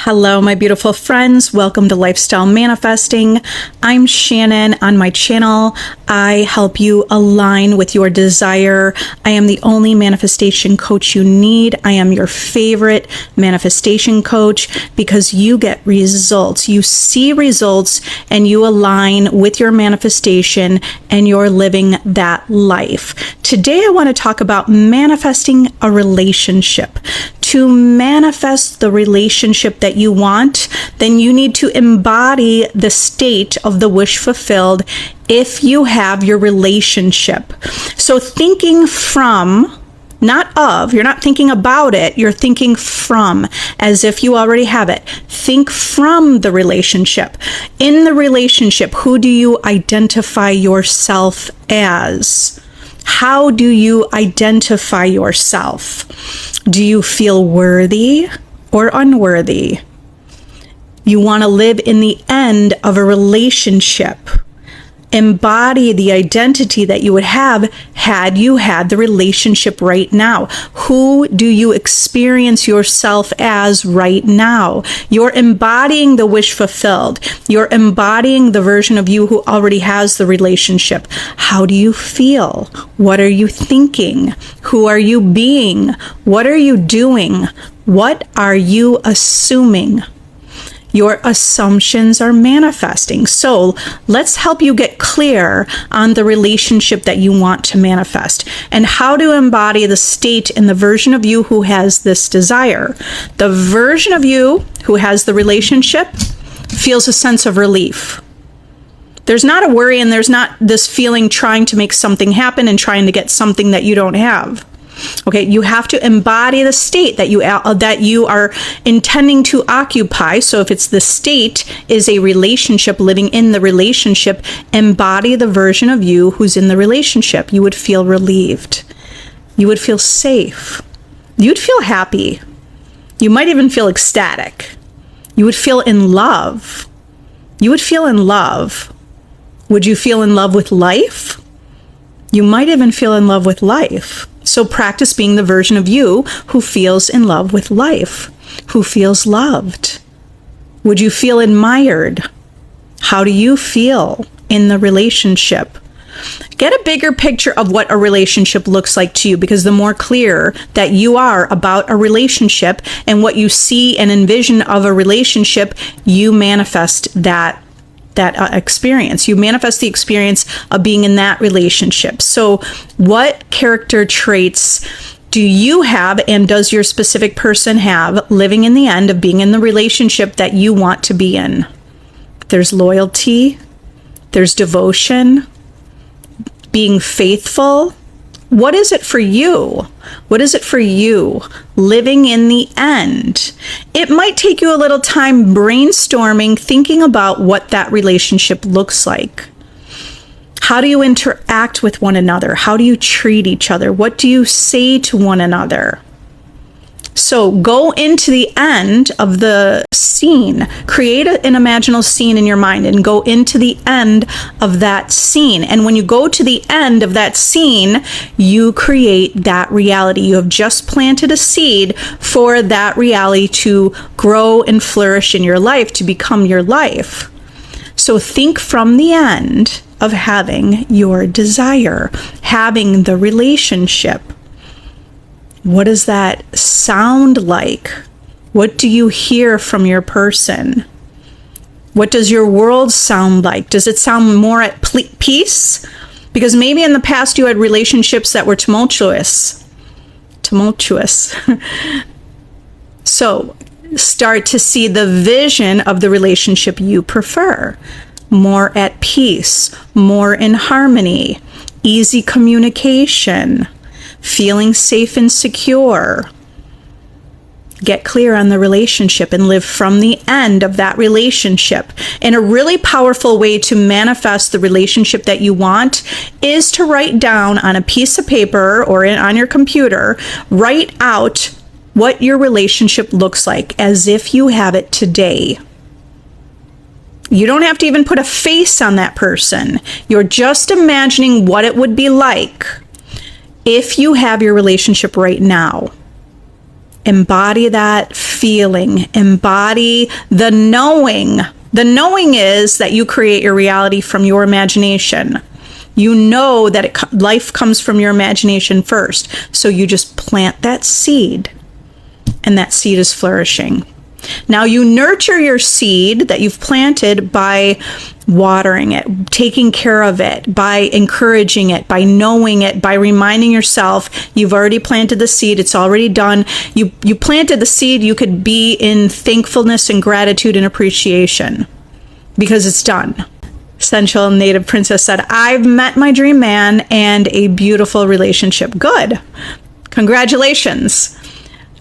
Hello, my beautiful friends. Welcome to Lifestyle Manifesting. I'm Shannon. On my channel, I help you align with your desire. I am the only manifestation coach you need. I am your favorite manifestation coach because you get results. You see results and you align with your manifestation and you're living that life. Today, I want to talk about manifesting a relationship. To manifest the relationship that you want, then you need to embody the state of the wish fulfilled if you have your relationship. So thinking from, not of, you're not thinking about it, you're thinking from, as if you already have it. Think from the relationship. In the relationship, who do you identify yourself as? How do you identify yourself? Do you feel worthy or unworthy? You want to live in the end of a relationship. Embody the identity that you would have had you had the relationship right now. Who do you experience yourself as right now? You're embodying the wish fulfilled. You're embodying the version of you who already has the relationship. How do you feel? What are you thinking? Who are you being? What are you doing? What are you assuming? Your assumptions are manifesting. So let's help you get clear on the relationship that you want to manifest and how to embody the state and the version of you who has this desire. The version of you who has the relationship feels a sense of relief. There's not a worry and there's not this feeling trying to make something happen and trying to get something that you don't have. Okay, you have to embody the state that you are intending to occupy. So if it's the state is a relationship, living in the relationship, embody the version of you who's in the relationship. You would feel relieved. You would feel safe. You'd feel happy. You might even feel ecstatic. You would feel in love. You would feel in love. Would you feel in love with life? You might even feel in love with life. So practice being the version of you who feels in love with life, who feels loved. Would you feel admired? How do you feel in the relationship? Get a bigger picture of what a relationship looks like to you, because the more clear that you are about a relationship and what you see and envision of a relationship, you manifest that experience. You manifest the experience of being in that relationship. So what character traits do you have and does your specific person have living in the end of being in the relationship that you want to be in? There's loyalty, there's devotion, being faithful. What is it for you? What is it for you living in the end? It might take you a little time brainstorming, thinking about what that relationship looks like. How do you interact with one another? How do you treat each other? What do you say to one another? So go into the end of the scene, create an imaginal scene in your mind and go into the end of that scene. And when you go to the end of that scene, you create that reality. You have just planted a seed for that reality to grow and flourish in your life, to become your life. So think from the end of having your desire, having the relationship. What does that sound like? What do you hear from your person? What does your world sound like? Does it sound more at peace? Because maybe in the past you had relationships that were tumultuous. So start to see the vision of the relationship you prefer. More at peace, more in harmony, easy communication, feeling safe and secure. Get clear on the relationship and live from the end of that relationship. And a really powerful way to manifest the relationship that you want is to write down on a piece of paper or on your computer, write out what your relationship looks like as if you have it today. You don't have to even put a face on that person. You're just imagining what it would be like if you have your relationship right now. Embody that feeling. Embody the knowing. The knowing is that you create your reality from your imagination. You know that life comes from your imagination first. So you just plant that seed, and that seed is flourishing. Now you nurture your seed that you've planted by watering it, taking care of it, by encouraging it, by knowing it, by reminding yourself you've already planted the seed. It's already done. You planted the seed. You could be in thankfulness and gratitude and appreciation because it's done. Essential Native Princess said, I've met my dream man and a beautiful relationship. Good. Congratulations.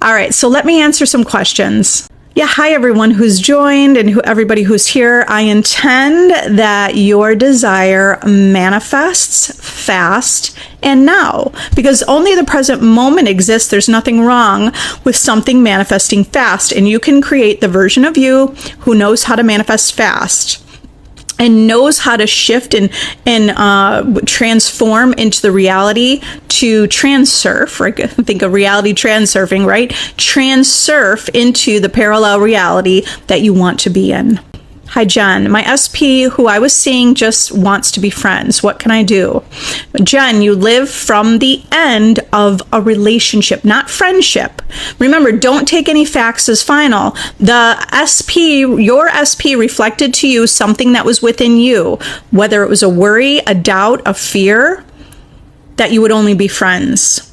All right, so let me answer some questions. Yeah, hi everyone who's joined and everybody who's here. I intend that your desire manifests fast and now, because only the present moment exists. There's nothing wrong with something manifesting fast, and you can create the version of you who knows how to manifest fast and knows how to shift and transform into the reality to transurf. Right? Think of reality transurfing, right? Transurf into the parallel reality that you want to be in. Hi, Jen. My SP, who I was seeing, just wants to be friends. What can I do? Jen, you live from the end of a relationship, not friendship. Remember, don't take any facts as final. The SP, your SP reflected to you something that was within you, whether it was a worry, a doubt, a fear, that you would only be friends.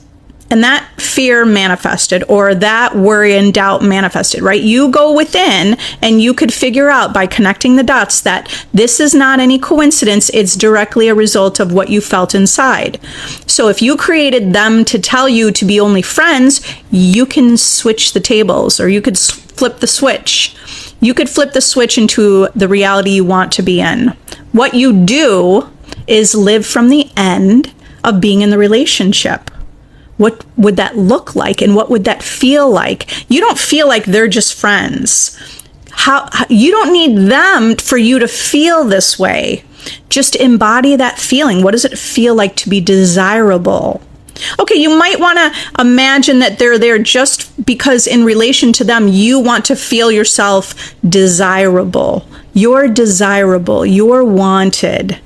And that fear manifested, or that worry and doubt manifested, right? You go within and you could figure out by connecting the dots that this is not any coincidence. It's directly a result of what you felt inside. So if you created them to tell you to be only friends, you can switch the tables, or you could flip the switch. You could flip the switch into the reality you want to be in. What you do is live from the end of being in the relationship. What would that look like, and what would that feel like? You don't feel like they're just friends. You don't need them for you to feel this way. Just embody that feeling. What does it feel like to be desirable? Okay, you might want to imagine that they're there just because in relation to them, you want to feel yourself desirable. You're desirable. You're wanted.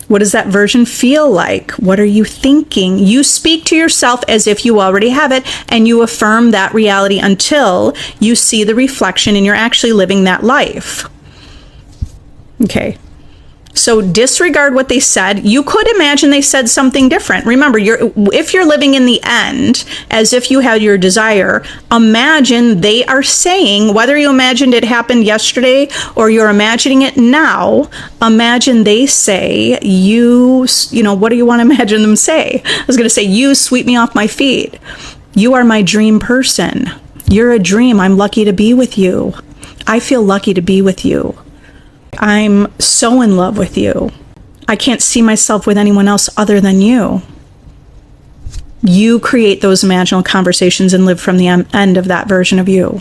What does that version feel like? What are you thinking? You speak to yourself as if you already have it, and you affirm that reality until you see the reflection and you're actually living that life. Okay. So disregard what they said. You could imagine they said something different. Remember, if you're living in the end, as if you had your desire, imagine they are saying, whether you imagined it happened yesterday or you're imagining it now, imagine they say, you know, what do you want to imagine them say? I was going to say, you sweep me off my feet. You are my dream person. You're a dream. I'm lucky to be with you. I feel lucky to be with you. I'm so in love with you. I can't see myself with anyone else other than you. You create those imaginal conversations and live from the end of that version of you.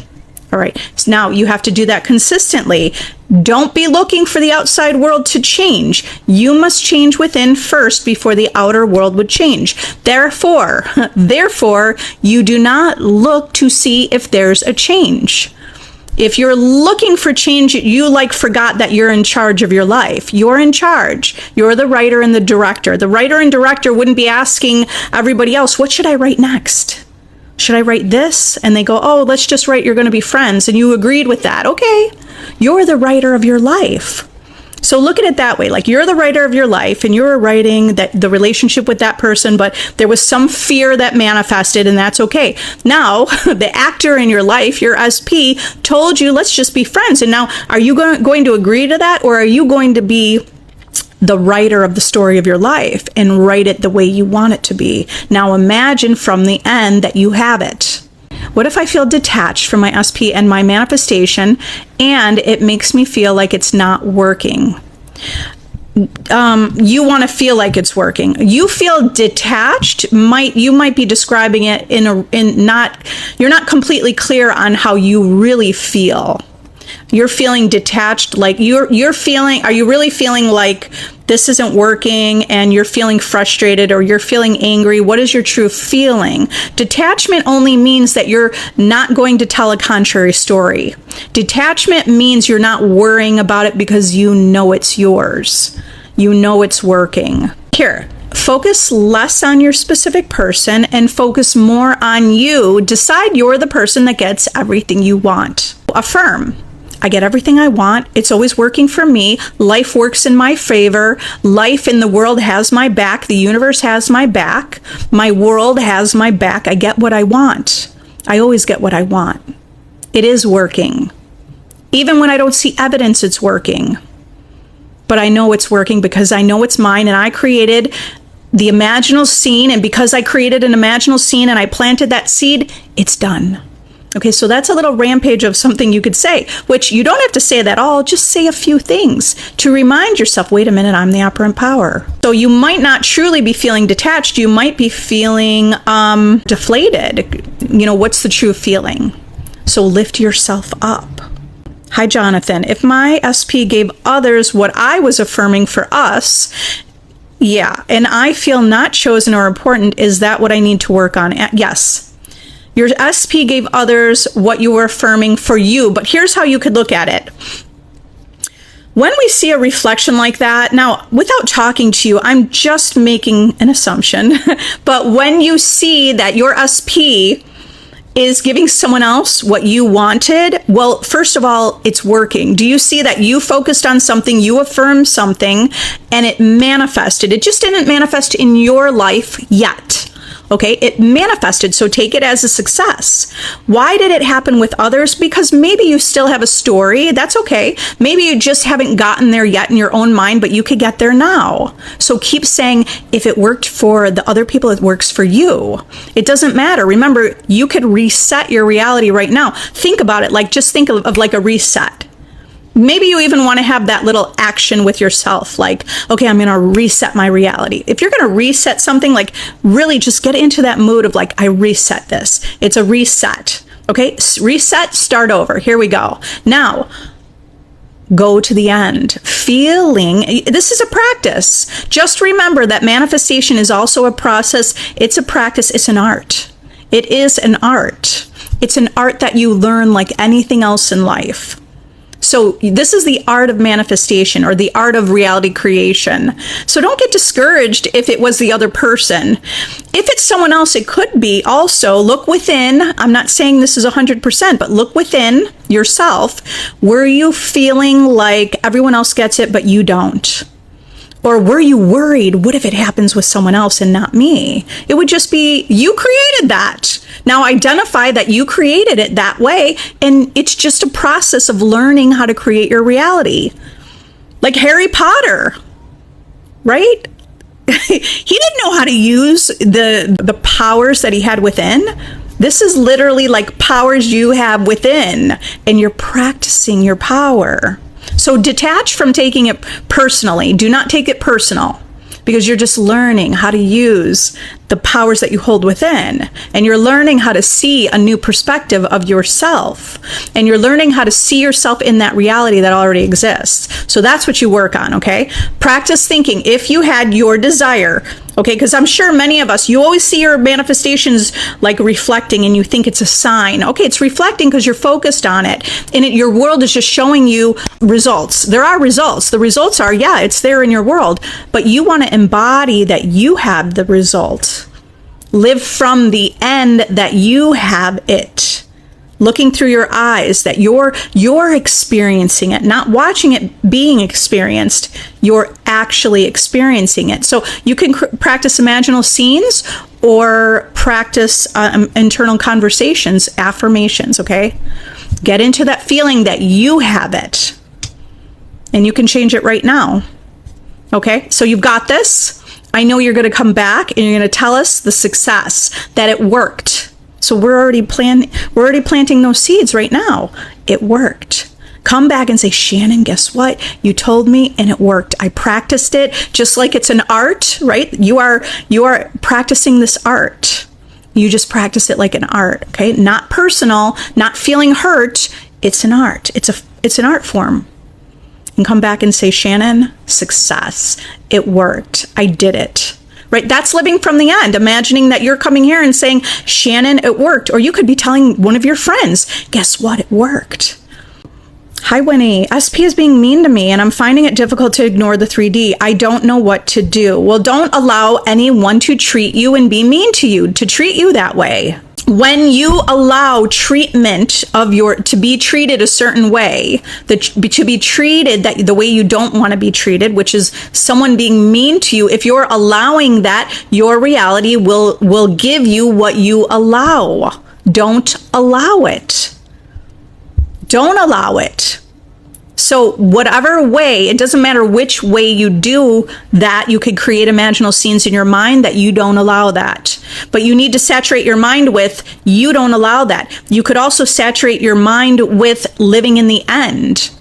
All right. So now you have to do that consistently. Don't be looking for the outside world to change. You must change within first before the outer world would change. Therefore, you do not look to see if there's a change. If you're looking for change, you forgot that you're in charge of your life. You're in charge. You're the writer and the director. The writer and director wouldn't be asking everybody else, what should I write next? Should I write this? And they go, oh, let's just write, you're going to be friends. And you agreed with that. Okay. You're the writer of your life. So look at it that way. Like, you're the writer of your life and you're writing that the relationship with that person, but there was some fear that manifested, and that's okay. Now, the actor in your life, your SP, told you, let's just be friends. And now, are you going to agree to that, or are you going to be the writer of the story of your life and write it the way you want it to be? Now, imagine from the end that you have it. What if I feel detached from my SP and my manifestation, and it makes me feel like it's not working? You want to feel like it's working. You feel detached. You might be describing it you're not completely clear on how you really feel. You're feeling detached, like you're feeling, are you really feeling like this isn't working and you're feeling frustrated or you're feeling angry? What is your true feeling? Detachment only means that you're not going to tell a contrary story. Detachment means you're not worrying about it because you know it's yours. You know it's working. Here, focus less on your specific person and focus more on you. Decide you're the person that gets everything you want. Affirm. I get everything I want. It's always working for me. Life works in my favor. Life in the world has my back. The universe has my back. My world has my back. I get what I want. I always get what I want. It is working. Even when I don't see evidence it's working. But I know it's working because I know it's mine and I created the imaginal scene. And because I created an imaginal scene and I planted that seed, it's done. Okay, so that's a little rampage of something you could say, which you don't have to say that all, just say a few things to remind yourself, wait a minute, I'm the operant power. So you might not truly be feeling detached, you might be feeling deflated. You know, what's the true feeling? So lift yourself up. Hi, Jonathan. If my SP gave others what I was affirming for us, yeah, and I feel not chosen or important, is that what I need to work on? Yes. Your SP gave others what you were affirming for you, but here's how you could look at it. When we see a reflection like that, now, without talking to you, I'm just making an assumption, but when you see that your SP is giving someone else what you wanted, well, first of all, it's working. Do you see that you focused on something, you affirmed something, and it manifested? It just didn't manifest in your life yet. Okay, it manifested, so take it as a success. Why did it happen with others? Because maybe you still have a story. That's okay. Maybe you just haven't gotten there yet in your own mind, but you could get there now. So keep saying, if it worked for the other people, it works for you. It doesn't matter. Remember, you could reset your reality right now. Think about it, like just think of like a reset. Maybe you even want to have that little action with yourself, like, okay, I'm going to reset my reality. If you're going to reset something, like really just get into that mood of like, I reset this. It's a reset. Okay, reset, start over. Here we go. Now, go to the end. Feeling, this is a practice. Just remember that manifestation is also a process. It's a practice. It's an art. It is an art. It's an art that you learn like anything else in life. So this is the art of manifestation, or the art of reality creation. So don't get discouraged if it was the other person. If it's someone else, it could be also. Look within. I'm not saying this is 100%, but look within yourself. Were you feeling like everyone else gets it, but you don't? Or were you worried, what if it happens with someone else and not me? It would just be, you created that. Now identify that you created it that way, and it's just a process of learning how to create your reality. Like Harry Potter, right? He didn't know how to use the powers that he had within. This is literally like powers you have within, and you're practicing your power. So detach from taking it personally. Do not take it personal, because you're just learning how to use the powers that you hold within. And you're learning how to see a new perspective of yourself. And you're learning how to see yourself in that reality that already exists. So that's what you work on, okay? Practice thinking. If you had your desire, okay, because I'm sure many of us, you always see your manifestations like reflecting and you think it's a sign. Okay, it's reflecting because you're focused on it. And your world is just showing you results. There are results. The results are, yeah, it's there in your world. But you want to embody that you have the result. Live from the end that you have it. Looking through your eyes, that you're experiencing it, not watching it being experienced. You're actually experiencing it. So you can practice imaginal scenes or practice internal conversations, affirmations, okay? Get into that feeling that you have it. And you can change it right now. Okay? So you've got this. I know you're going to come back and you're going to tell us the success, that it worked. So we're already planting those seeds right now. It worked. Come back and say, Shannon, guess what? You told me and it worked. I practiced it, just like it's an art, right? You are practicing this art. You just practice it like an art, okay? Not personal, not feeling hurt. It's an art. It's an art form. And come back and say, Shannon, success. It worked. I did it. Right? That's living from the end, imagining that you're coming here and saying, Shannon, it worked. Or you could be telling one of your friends, guess what? It worked. Hi, Winnie. SP is being mean to me and I'm finding it difficult to ignore the 3D. I don't know what to do. Well, don't allow anyone to treat you and be mean to you, to treat you that way. When you allow treatment to be treated a certain way, to be treated the way you don't want to be treated, which is someone being mean to you, if you're allowing that, your reality will give you what you allow. Don't allow it. Don't allow it. So whatever way, it doesn't matter which way you do that, you could create imaginal scenes in your mind that you don't allow that. But you need to saturate your mind with, you don't allow that. You could also saturate your mind with living in the end.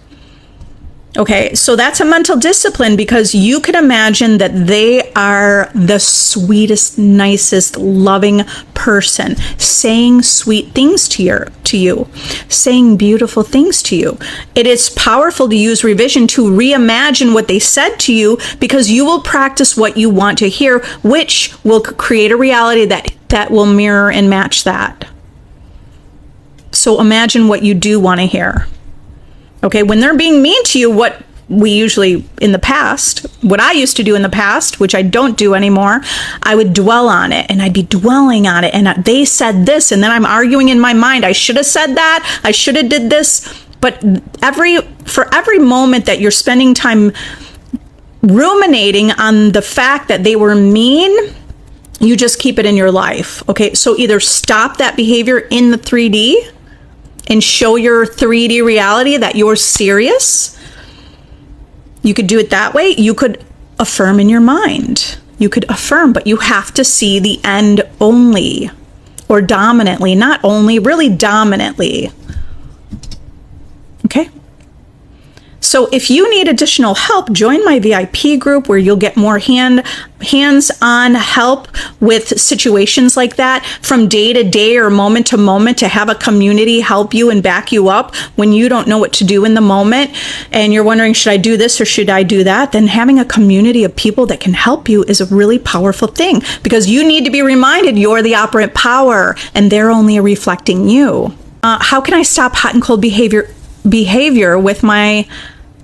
Okay, so that's a mental discipline because you can imagine that they are the sweetest, nicest, loving person, saying sweet things to you, saying beautiful things to you. It is powerful to use revision to reimagine what they said to you because you will practice what you want to hear, which will create a reality that will mirror and match that. So imagine what you do want to hear. Okay, when they're being mean to you, what I used to do in the past, which I don't do anymore, I would dwell on it and I'd be dwelling on it. And they said this, and then I'm arguing in my mind, I should have said that, I should have did this. But for every moment that you're spending time ruminating on the fact that they were mean, you just keep it in your life. Okay, so either stop that behavior in the 3D and show your 3D reality that you're serious. You could do it that way. You could affirm in your mind. You could affirm, but you have to see the end only, or dominantly, not only, really dominantly. Okay? So if you need additional help, join my VIP group where you'll get more hands-on help with situations like that from day to day or moment to moment, to have a community help you and back you up when you don't know what to do in the moment and you're wondering, should I do this or should I do that? Then having a community of people that can help you is a really powerful thing because you need to be reminded you're the operant power and they're only reflecting you. How can I stop hot and cold behavior with my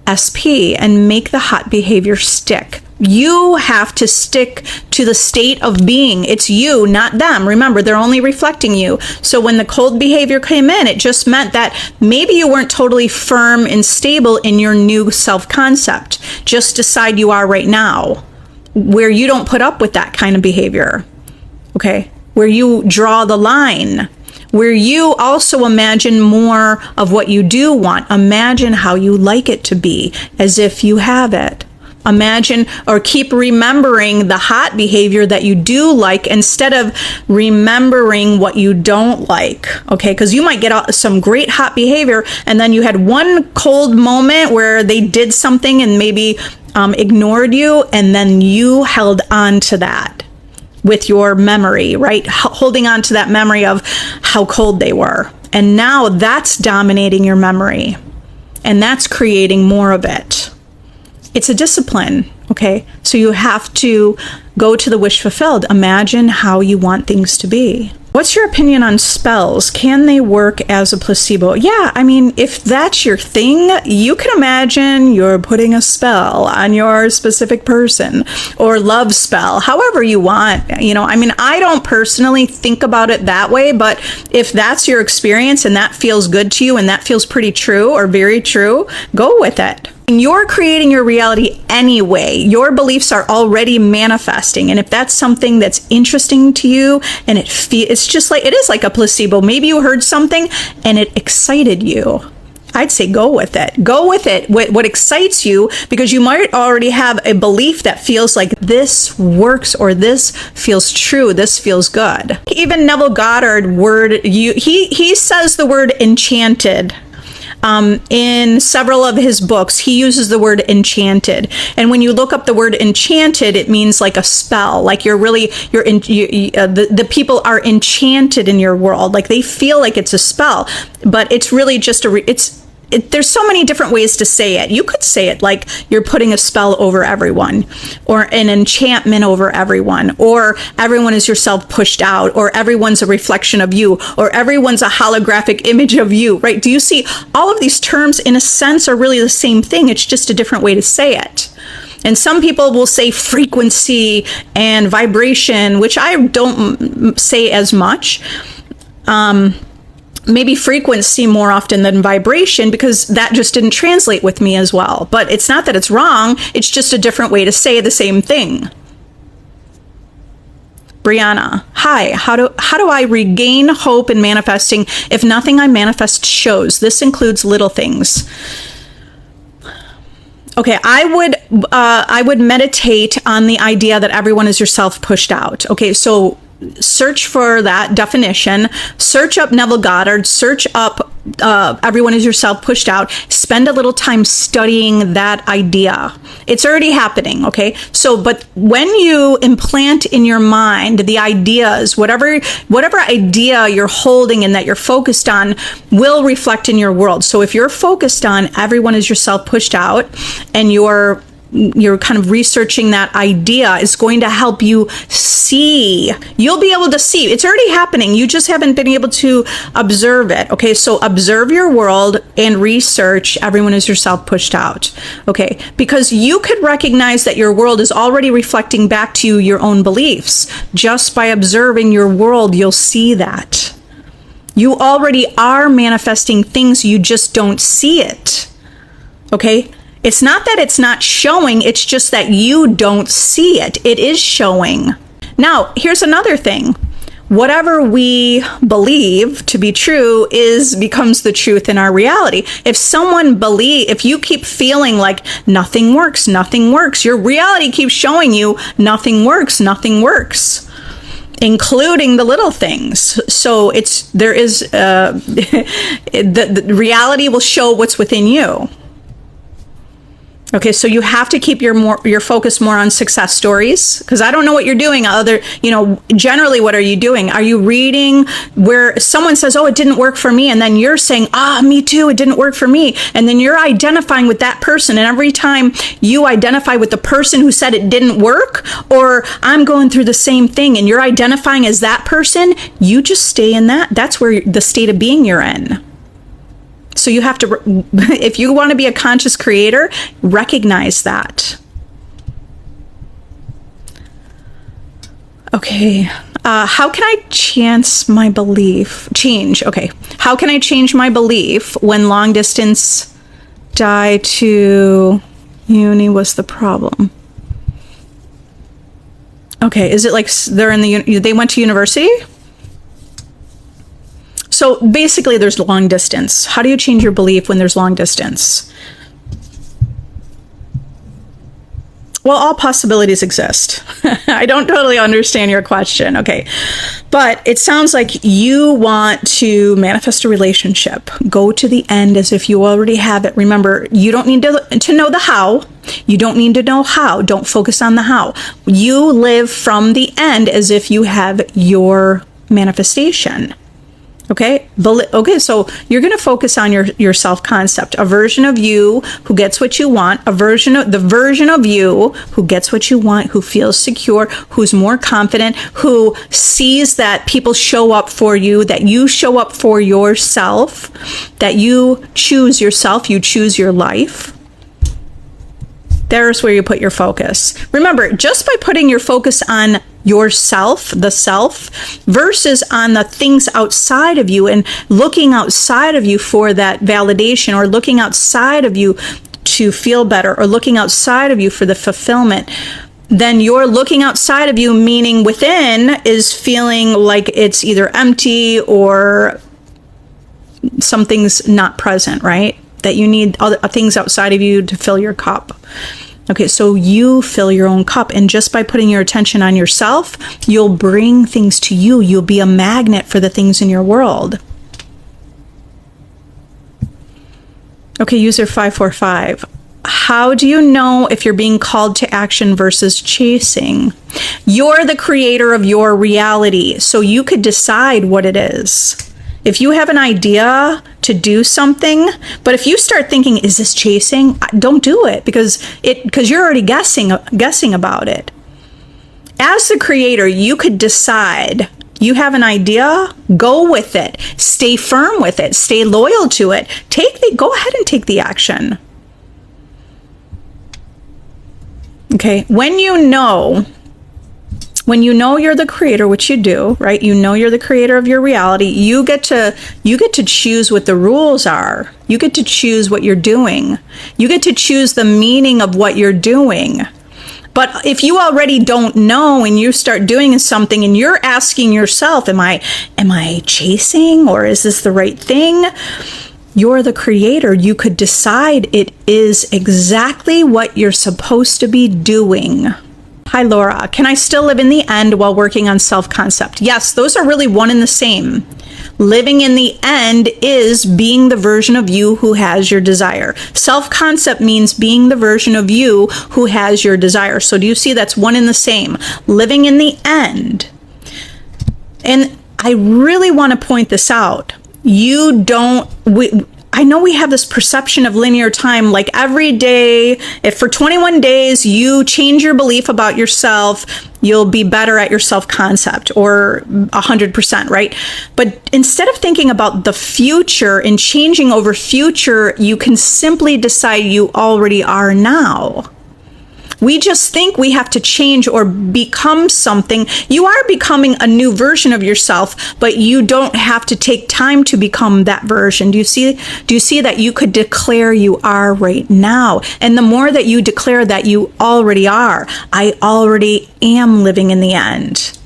SP and make the hot behavior stick? You have to stick to the state of being. It's you, not them. Remember, they're only reflecting you. So when the cold behavior came in, it just meant that maybe you weren't totally firm and stable in your new self-concept. Just decide you are right now, where you don't put up with that kind of behavior. Okay? Where you draw the line. Where you also imagine more of what you do want. Imagine how you like it to be, as if you have it. Imagine or keep remembering the hot behavior that you do like instead of remembering what you don't like. Okay, because you might get some great hot behavior and then you had one cold moment where they did something and maybe ignored you, and then you held on to that with your memory, right? Holding on to that memory of how cold they were. And now that's dominating your memory. And that's creating more of it. It's a discipline, okay? So you have to go to the wish fulfilled. Imagine how you want things to be. What's your opinion on spells? Can they work as a placebo? Yeah, I mean, if that's your thing, you can imagine you're putting a spell on your specific person, or love spell, however you want. You know, I mean, I don't personally think about it that way, but if that's your experience and that feels good to you and that feels pretty true or very true, go with it. You're creating your reality anyway. Your beliefs are already manifesting. And if that's something that's interesting to you and it's just like, it is like a placebo. Maybe you heard something and it excited you. I'd say go with it. Go with it. What excites you, because you might already have a belief that feels like this works or this feels true. This feels good. Even Neville Goddard he says the word enchanted. In several of his books, he uses the word enchanted. And when you look up the word enchanted, it means like a spell. Like the people are enchanted in your world. Like they feel like it's a spell, but it's really just there's so many different ways to say it. You could say it like you're putting a spell over everyone, or an enchantment over everyone, or everyone is yourself pushed out, or everyone's a reflection of you, or everyone's a holographic image of you, right? Do you see all of these terms in a sense are really the same thing? It's just a different way to say it. And some people will say frequency and vibration, which I don't say as much. Maybe frequency more often than vibration, because that just didn't translate with me as well. But it's not that it's wrong. It's just a different way to say the same thing. Brianna, hi, how do I regain hope in manifesting if nothing I manifest shows? This includes little things. Okay, I would meditate on the idea that everyone is yourself pushed out. Okay, so search for that definition, search up Neville Goddard, search up everyone is yourself pushed out, spend a little time studying that idea. It's already happening, okay? So, but when you implant in your mind the ideas, whatever idea you're holding and that you're focused on will reflect in your world. So if you're focused on everyone is yourself pushed out, and you're kind of researching that idea, is going to help you see. You'll be able to see. It's already happening. You just haven't been able to observe it. Okay, so observe your world and research everyone is yourself pushed out. Okay, because you could recognize that your world is already reflecting back to you your own beliefs. Just by observing your world, you'll see that. You already are manifesting things, you just don't see it. Okay? It's not that it's not showing, it's just that you don't see it. It is showing. Now, here's another thing. Whatever we believe to be true becomes the truth in our reality. If you keep feeling like nothing works, your reality keeps showing you nothing works, including the little things. So the reality will show what's within you. Okay, so you have to keep your focus more on success stories, because I don't know what you're doing generally what are you doing? Are you reading where someone says, oh, it didn't work for me, and then you're saying, me too, it didn't work for me, and then you're identifying with that person, and every time you identify with the person who said it didn't work, or I'm going through the same thing, and you're identifying as that person, you just stay in that's where the state of being you're in. So you have to, if you want to be a conscious creator, recognize that. Okay. How can I change my belief? Okay. How can I change my belief when long distance die to uni was the problem? Okay. Is it like they went to university? So basically there's long distance. How do you change your belief when there's long distance? Well, all possibilities exist. I don't totally understand your question. Okay. But it sounds like you want to manifest a relationship. Go to the end as if you already have it. Remember, you don't need to know the how. You don't need to know how. Don't focus on the how. You live from the end as if you have your manifestation. Okay. So you're going to focus on your self-concept, a version of you who gets what you want, the version of you who gets what you want, who feels secure, who's more confident, who sees that people show up for you, that you show up for yourself, that you choose yourself, you choose your life. There's where you put your focus. Remember, just by putting your focus on yourself, the self, versus on the things outside of you and looking outside of you for that validation, or looking outside of you to feel better, or looking outside of you for the fulfillment, then you're looking outside of you, meaning within, is feeling like it's either empty or something's not present, right? That you need other things outside of you to fill your cup. Okay, so you fill your own cup, and just by putting your attention on yourself, you'll bring things to you. You'll be a magnet for the things in your world. Okay, user 545. How do you know if you're being called to action versus chasing? You're the creator of your reality, so you could decide what it is. If you have an idea to do something, but if you start thinking, is this chasing? Don't do it, because you're already guessing about it. As the creator, you could decide. You have an idea, go with it. Stay firm with it. Stay loyal to it. Go ahead and take the action. Okay, when you know you're the creator, which you do, right? You know you're the creator of your reality. You get to choose what the rules are. You get to choose what you're doing. You get to choose the meaning of what you're doing. But if you already don't know and you start doing something and you're asking yourself, am I chasing, or is this the right thing? You're the creator. You could decide it is exactly what you're supposed to be doing. Hi, Laura. Can I still live in the end while working on self-concept? Yes, those are really one and the same. Living in the end is being the version of you who has your desire. Self-concept means being the version of you who has your desire. So do you see that's one and the same? Living in the end. And I really want to point this out. I know we have this perception of linear time, like every day, if for 21 days you change your belief about yourself, you'll be better at your self-concept, or 100%, right? But instead of thinking about the future and changing over future, you can simply decide you already are now. We just think we have to change or become something. You are becoming a new version of yourself, but you don't have to take time to become that version. Do you see that you could declare you are right now? And the more that you declare that you already are, I already am living in the end.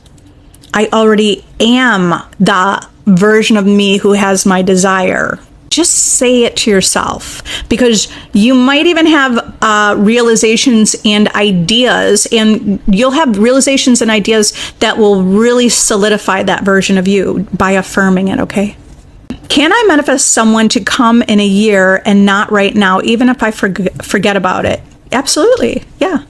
I already am the version of me who has my desire. Just say it to yourself, because you might even have realizations and ideas, and you'll have realizations and ideas that will really solidify that version of you by affirming it, okay? Can I manifest someone to come in a year and not right now, even if I forget about it? Absolutely, yeah.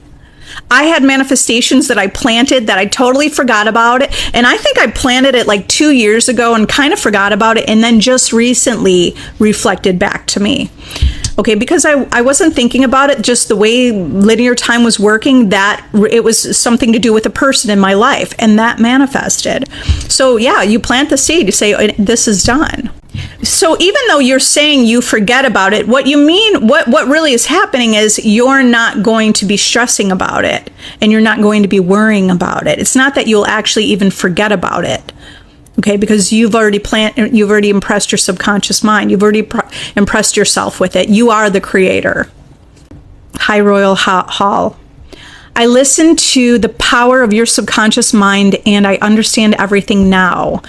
I had manifestations that I planted that I totally forgot about it. And I think I planted it like 2 years ago and kind of forgot about it, and then just recently reflected back to me. Okay, because I wasn't thinking about it, just the way linear time was working, that it was something to do with a person in my life, and that manifested. So yeah, you plant the seed, you say, this is done. So even though you're saying you forget about it, what really is happening is you're not going to be stressing about it, and you're not going to be worrying about it. It's not that you'll actually even forget about it. Okay, because you've already impressed your subconscious mind. You've already impressed yourself with it. You are the creator. Hi, Royal Hall. I listened to the power of your subconscious mind, and I understand everything now.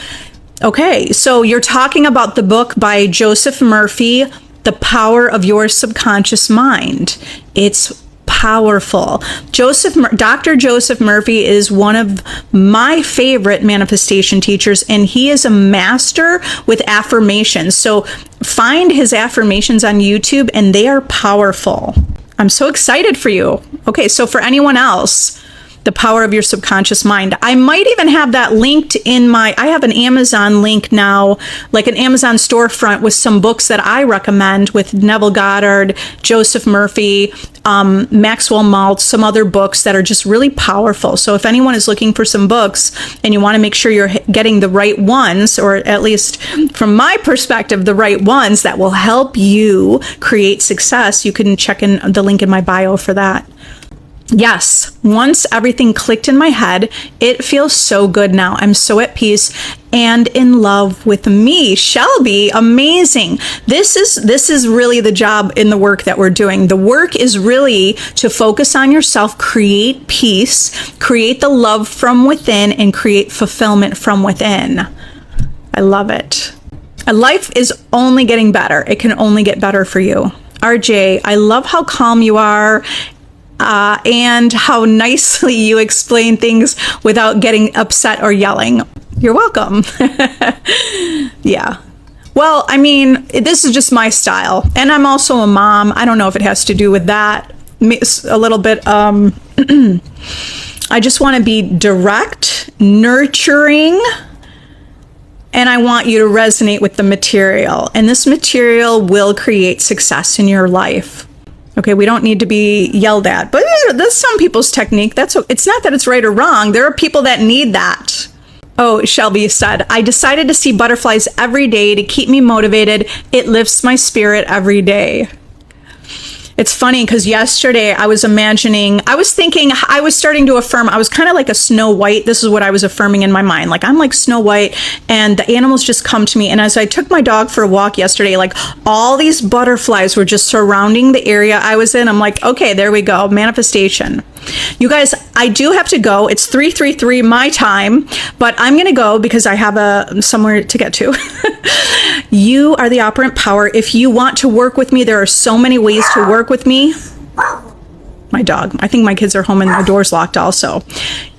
Okay, so you're talking about the book by Joseph Murphy, The Power of Your Subconscious Mind. It's powerful. Dr. Joseph Murphy is one of my favorite manifestation teachers, and he is a master with affirmations. So find his affirmations on YouTube, and they are powerful. I'm so excited for you. Okay, so for anyone else, The Power of Your Subconscious Mind. I might even have that linked I have an Amazon link now, like an Amazon storefront with some books that I recommend with Neville Goddard, Joseph Murphy, Maxwell Maltz, some other books that are just really powerful. So if anyone is looking for some books and you want to make sure you're getting the right ones, or at least from my perspective, the right ones that will help you create success, you can check in the link in my bio for that. Yes, once everything clicked in my head, it feels so good now. I'm so at peace and in love with me. Shelby, amazing. This is really the job in the work that we're doing. The work is really to focus on yourself, create peace, create the love from within, and create fulfillment from within. I love it. Life is only getting better. It can only get better for you. RJ, I love how calm you are, and how nicely you explain things without getting upset or yelling. You're welcome. Yeah. Well, I mean, this is just my style. And I'm also a mom. I don't know if it has to do with that. A little bit, I just want to be direct, nurturing, and I want you to resonate with the material. And this material will create success in your life. Okay, we don't need to be yelled at. But that's some people's technique. It's not that it's right or wrong. There are people that need that. Oh, Shelby said, I decided to see butterflies every day to keep me motivated. It lifts my spirit every day. It's funny because yesterday I was thinking, I was starting to affirm, I was kind of like a Snow White. This is what I was affirming in my mind. Like, I'm like Snow White, and the animals just come to me. And as I took my dog for a walk yesterday, like all these butterflies were just surrounding the area I was in. I'm like, okay, there we go. Manifestation. You guys, I do have to go. It's 3:33 my time, but I'm going to go because I have somewhere to get to. You are the operant power. If you want to work with me, there are so many ways to work with me. My dog. I think my kids are home and my door's locked also.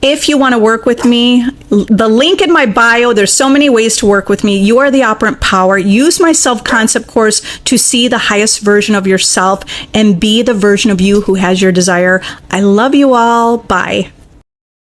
If you want to work with me, the link in my bio, there's so many ways to work with me. You are the operant power. Use my self-concept course to see the highest version of yourself and be the version of you who has your desire. I love you all. Bye.